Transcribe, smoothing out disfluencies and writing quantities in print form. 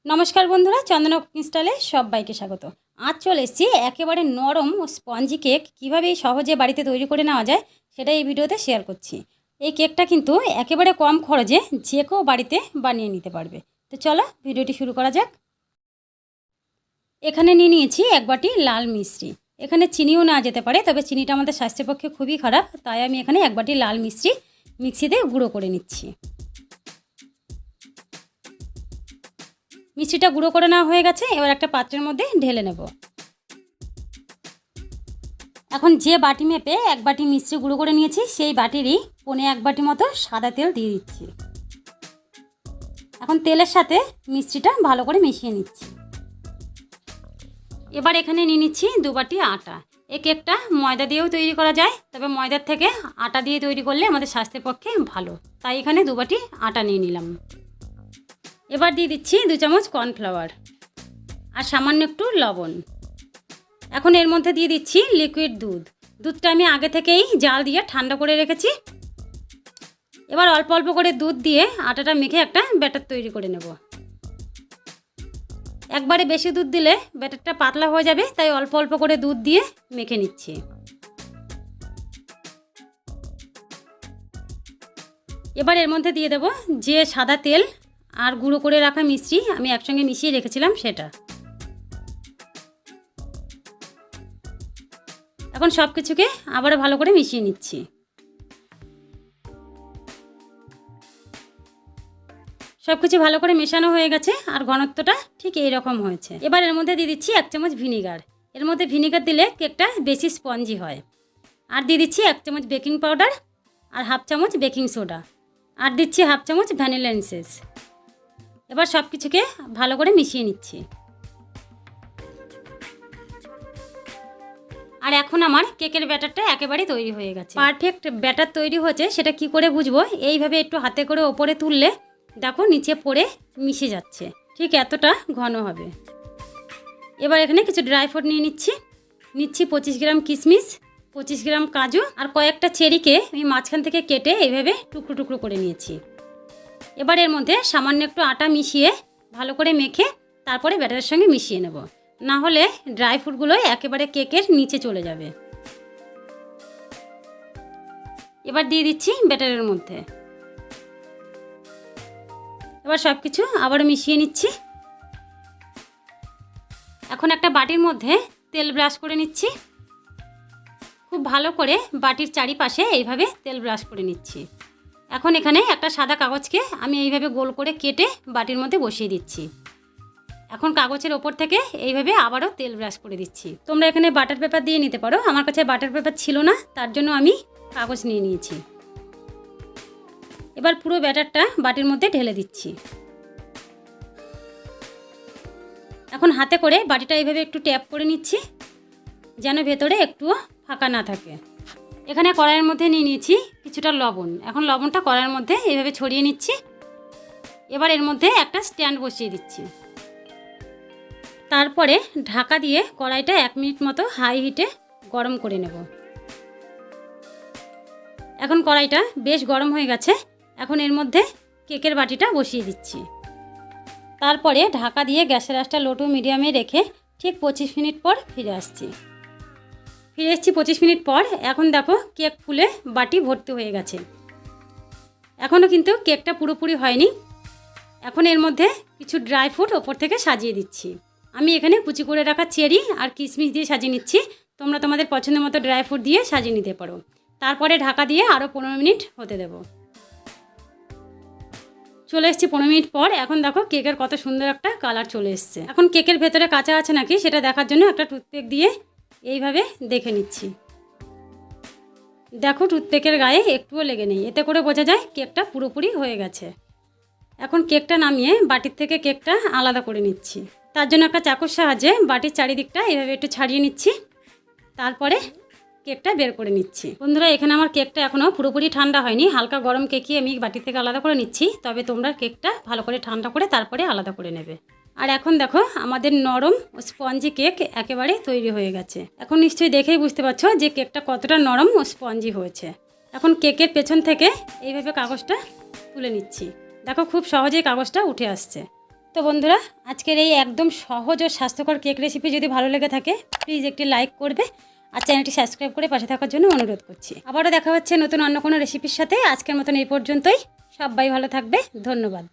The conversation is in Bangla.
নমস্কার বন্ধুরা, চন্দনা কুকিং স্টাইলে সবাইকে স্বাগত। আজ চলে এসেছি একেবারে নরম ও স্পঞ্জি কেক কীভাবে সহজে বাড়িতে তৈরি করে নেওয়া যায় সেটা এই ভিডিওতে শেয়ার করছি। এই কেকটা কিন্তু একেবারে কম খরচে যে কেউ বাড়িতে বানিয়ে নিতে পারবে। তো চলো ভিডিওটি শুরু করা যাক। এখানে নিয়ে নিয়েছি এক বাটি লাল মিশ্রি। এখানে চিনিও নেওয়া যেতে পারে, তবে চিনিটা আমাদের স্বাস্থ্যের পক্ষে খুবই খারাপ, তাই আমি এখানে এক বাটি লাল মিশ্রি মিক্সিতে গুঁড়ো করে নিচ্ছি। মিষ্টিটা গুঁড়ো করে নেওয়া হয়ে গেছে, এবার একটা পাত্রের মধ্যে ঢেলে নেব। এখন যে বাটি মেপে এক বাটি মিষ্টি গুঁড়ো করে নিয়েছি সেই বাটিরই পৌনে এক বাটি মতো সাদা তেল দিয়ে দিচ্ছি। এখন তেলের সাথে মিষ্টিটা ভালো করে মিশিয়ে নিচ্ছি। এবার এখানে নিয়ে নিচ্ছি 2 বাটি আটা। এই কেকটা ময়দা দিয়েও তৈরি করা যায়, তবে ময়দার থেকে আটা দিয়ে তৈরি করলে আমাদের স্বাস্থ্যের পক্ষে ভালো, তাই এখানে 2 বাটি আটা নিয়ে নিলাম। এবার দিয়ে দিচ্ছি 2 চামচ কর্নফ্লাওয়ার আর সামান্য একটু লবণ। এখন এর মধ্যে দিয়ে দিচ্ছি লিকুইড দুধ। দুধটা আমি আগে থেকেই জাল দিয়ে ঠান্ডা করে রেখেছি। এবার অল্প অল্প করে দুধ দিয়ে আটাটা মেখে একটা ব্যাটার তৈরি করে নেব। একবারে বেশি দুধ দিলে ব্যাটারটা পাতলা হয়ে যাবে, তাই অল্প অল্প করে দুধ দিয়ে মেখে নিচ্ছি। এবার এর মধ্যে দিয়ে দেব যে সাদা তেল আর গুঁড়ো করে রাখা মিষ্টি আমি একসঙ্গে মিশিয়ে রেখেছিলাম সেটা। এখন সব কিছুকে আবারও ভালো করে মিশিয়ে নিচ্ছি। সব কিছু ভালো করে মেশানো হয়ে গেছে আর ঘনত্বটা ঠিক এই রকম হয়েছে। এবার এর মধ্যে দিয়ে দিচ্ছি 1 চামচ ভিনিগার। এর মধ্যে ভিনিগার দিলে কেকটা বেশি স্পঞ্জি হয়। আর দিয়ে দিচ্ছি 1 চামচ বেকিং পাউডার আর 1/2 চামচ বেকিং সোডা আর দিচ্ছি 1/2 চামচ ভ্যানিলা এসেন্স। এবার সব কিছুকে ভালো করে মিশিয়ে নিচ্ছি। আর এখন আমার কেকের ব্যাটারটা একেবারে তৈরি হয়ে গেছে। পারফেক্ট ব্যাটার তৈরি হয়েছে সেটা কি করে বুঝবো? এইভাবে একটু হাতে করে ওপরে তুললে দেখো নিচে পড়ে মিশে যাচ্ছে, ঠিক এতটা ঘন হবে। এবার এখানে কিছু ড্রাই ফ্রুট নিয়ে নিচ্ছি। 25 গ্রাম কিশমিশ, 25 গ্রাম কাজু আর কয়েকটা চেরিকে আমি মাঝখান থেকে কেটে এইভাবে টুকরো টুকরো করে নিয়েছি। এবার এর মধ্যে সামান্য একটু আটা মিশিয়ে ভালো করে মেখে তারপরে ব্যাটারের সঙ্গে মিশিয়ে নেব, না হলে ড্রাই ফ্রুটগুলো একেবারে কেকের নিচে চলে যাবে। এবার দিয়ে দিচ্ছি ব্যাটারের মধ্যে। এবার সব কিছু আবারও মিশিয়ে নিচ্ছি। এখন একটা বাটির মধ্যে তেল ব্রাশ করে নিচ্ছি। খুব ভালো করে বাটির চারিপাশে এইভাবে তেল ব্রাশ করে নিচ্ছি। এখন এখানে একটা সাদা কাগজকে আমি এইভাবে গোল করে কেটে বাটির মধ্যে বসিয়ে দিচ্ছি। এখন কাগজের ওপর থেকে এইভাবে আবারও তেল ব্রাশ করে দিচ্ছি। তোমরা এখানে বাটার পেপার দিয়ে নিতে পারো, আমার কাছে বাটার পেপার ছিল না, তার জন্য আমি কাগজ নিয়ে নিয়েছি। এবার পুরো ব্যাটারটা বাটির মধ্যে ঢেলে দিচ্ছি। এখন হাতে করে বাটিটা এইভাবে একটু ট্যাপ করে নিচ্ছি যেন ভেতরে একটুও ফাঁকা না থাকে। এখানে কড়াইয়ের মধ্যে নিয়ে নিয়েছি কিছুটা লবণ। এখন লবণটা কড়াইয়ের মধ্যে এইভাবে ছড়িয়ে নিচ্ছি। এবার এর মধ্যে একটা স্ট্যান্ড বসিয়ে দিচ্ছি। তারপরে ঢাকা দিয়ে কড়াইটা 1 মিনিট মতো হাই হিটে গরম করে নেব। এখন কড়াইটা বেশ গরম হয়ে গেছে। এখন এর মধ্যে কেকের বাটিটা বসিয়ে দিচ্ছি। তারপরে ঢাকা দিয়ে গ্যাসের আঁচটা লো টু মিডিয়ামে রেখে ঠিক 25 মিনিট পর ফিরে এসেছি 25 মিনিট পর। এখন দেখো কেক ফুলে বাটি ভর্তি হয়ে গেছে। এখনও কিন্তু কেকটা পুরোপুরি হয়নি। এখন এর মধ্যে কিছু ড্রাই ফ্রুট ওপর থেকে সাজিয়ে দিচ্ছি। আমি এখানে কুচি করে রাখা চেরি আর কিশমিশ দিয়ে সাজিয়ে নিচ্ছি। তোমরা তোমাদের পছন্দের মতো ড্রাই ফ্রুট দিয়ে সাজিয়ে নিতে পারো। তারপরে ঢাকা দিয়ে আরও 15 মিনিট হতে দেব। চলে এসেছি 15 মিনিট পর। এখন দেখো কেকের কত সুন্দর একটা কালার চলে এসছে। এখন কেকের ভেতরে কাঁচা আছে নাকি সেটা দেখার জন্য একটা টুথপিক দিয়ে এইভাবে দেখে নিচ্ছি। দেখো টুথপিকের গায়ে একটুও লেগে নেই, এতে করে বোঝা যায় কেকটা পুরোপুরি হয়ে গেছে। এখন কেকটা নামিয়ে বাটির থেকে কেকটা আলাদা করে নিচ্ছি। তার জন্য একটা চাকুর সাহায্যে বাটির চারিদিকটা এইভাবে একটু ছাড়িয়ে নিচ্ছি। তারপরে কেকটা বের করে নিচ্ছি। বন্ধুরা, এখানে আমার কেকটা এখনও পুরোপুরি ঠান্ডা হয়নি, হালকা গরম কেকই আমি বাটি থেকে আলাদা করে নিচ্ছি। তবে তোমরা কেকটা ভালো করে ঠান্ডা করে তারপরে আলাদা করে নেবে। আর এখন দেখো আমাদের নরম ও স্পঞ্জি কেক একেবারে তৈরি হয়ে গেছে। এখন নিশ্চয়ই দেখেই বুঝতে পারছো যে কেকটা কতটা নরম ও স্পঞ্জি হয়েছে। এখন কেকের পেছন থেকে এইভাবে কাগজটা তুলে নিচ্ছি। দেখো খুব সহজেই কাগজটা উঠে আসছে। তো বন্ধুরা, আজকের এই একদম সহজ ও স্বাস্থ্যকর কেক রেসিপি যদি ভালো লেগে থাকে প্লিজ একটি লাইক করবে আর চ্যানেলটি সাবস্ক্রাইব করে পাশে থাকার জন্য অনুরোধ করছি। আবারও দেখা হচ্ছে নতুন অন্য কোনো রেসিপির সাথে। আজকের মতন এই পর্যন্তই। সবাই ভালো থাকবে। ধন্যবাদ।